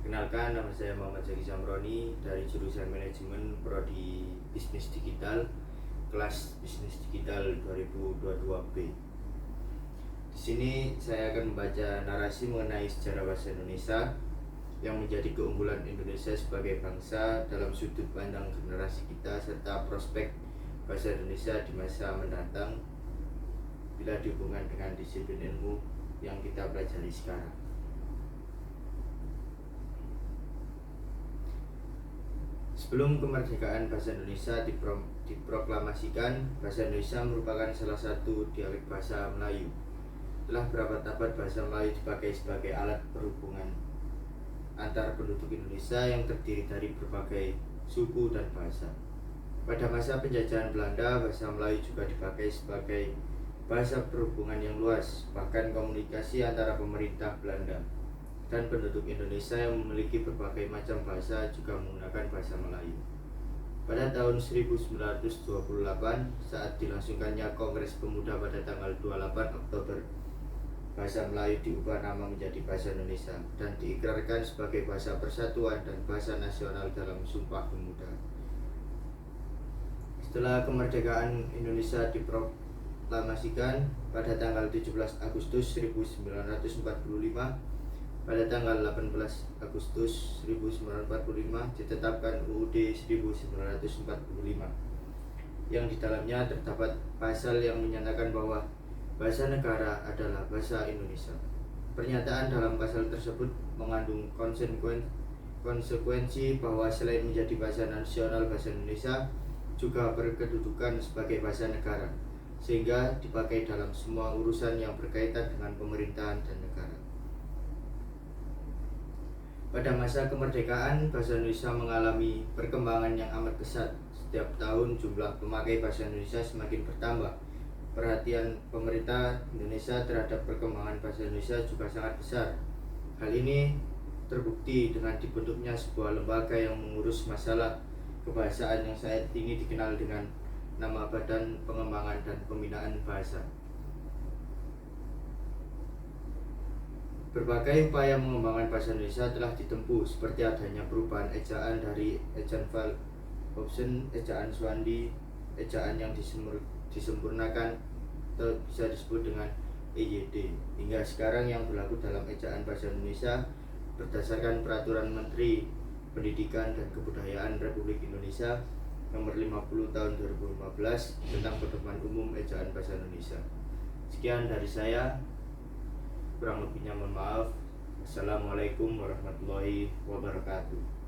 Kenalkan, nama saya Muhammad Zaki Samroni dari jurusan Manajemen Prodi Bisnis Digital, kelas Bisnis Digital 2022B. Di sini saya akan membaca narasi mengenai sejarah bahasa Indonesia yang menjadi keunggulan Indonesia sebagai bangsa dalam sudut pandang generasi kita serta prospek bahasa Indonesia di masa mendatang bila dihubungkan dengan disiplin ilmu yang kita pelajari sekarang. Sebelum kemerdekaan bahasa Indonesia diproklamasikan, bahasa Indonesia merupakan salah satu dialek bahasa Melayu. Telah berabad-abad bahasa Melayu dipakai sebagai alat perhubungan antar penduduk Indonesia yang terdiri dari berbagai suku dan bahasa. Pada masa penjajahan Belanda, bahasa Melayu juga dipakai sebagai bahasa perhubungan yang luas, bahkan komunikasi antara pemerintah Belanda dan penduduk Indonesia yang memiliki berbagai macam bahasa juga menggunakan bahasa Melayu. Pada tahun 1928, saat dilangsungkannya Kongres Pemuda pada tanggal 28 Oktober, bahasa Melayu diubah nama menjadi bahasa Indonesia dan diikrarkan sebagai bahasa persatuan dan bahasa nasional dalam Sumpah Pemuda. Setelah kemerdekaan Indonesia diproklamasikan pada tanggal 17 Agustus 1945, pada tanggal 18 Agustus 1945 ditetapkan UUD 1945 yang di dalamnya terdapat pasal yang menyatakan bahwa bahasa negara adalah bahasa Indonesia. Pernyataan dalam pasal tersebut mengandung konsekuensi bahwa selain menjadi bahasa nasional, bahasa Indonesia juga berkedudukan sebagai bahasa negara, sehingga dipakai dalam semua urusan yang berkaitan dengan pemerintahan dan negara. Pada masa kemerdekaan, bahasa Indonesia mengalami perkembangan yang amat pesat. Setiap tahun jumlah pemakai bahasa Indonesia semakin bertambah. Perhatian pemerintah Indonesia terhadap perkembangan bahasa Indonesia juga sangat besar. Hal ini terbukti dengan dibentuknya sebuah lembaga yang mengurus masalah kebahasaan yang saat ini dikenal dengan nama Badan Pengembangan dan Pembinaan Bahasa. Berbagai upaya mengembangkan bahasa Indonesia telah ditempuh, seperti adanya perubahan ejaan dari ejaan Val Hobson, ejaan Swandi, ejaan yang disempurnakan atau bisa disebut dengan EYD, hingga sekarang yang berlaku dalam ejaan bahasa Indonesia berdasarkan Peraturan Menteri Pendidikan dan Kebudayaan Republik Indonesia Nomor 50 Tahun 2015 tentang Pedoman Umum Ejaan Bahasa Indonesia. Sekian dari saya. Kurang lebihnya mohon maaf. Assalamualaikum warahmatullahi wabarakatuh.